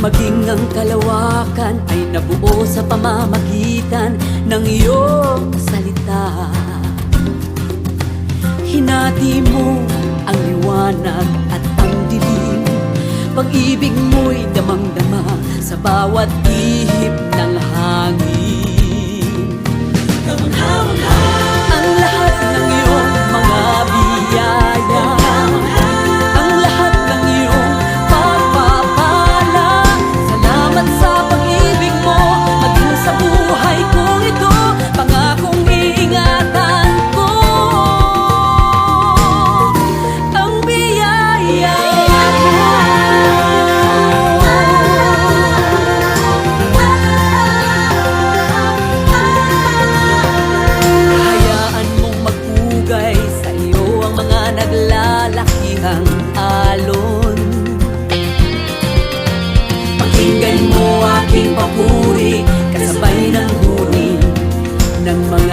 Maging ang kalawakan ay nabuo sa pamamagitan ng iyong salita. Hinati mo ang liwanag at ang dilim, pag-ibig mo'y damang-dama sa bawat ihip ng hangin. Ang lahat ng iyong mga biyaya, ang lahat ng iyong pagpapala, salamat sa pag-ibig mo, maging sa buhay kong ito, pangakong iingatan ko ang biyaya mo. Hayaan mong magpugay sa iyo ang mga naglalakihang alon. Pakinggan mo aking papuri, kasabay ng huni ng mga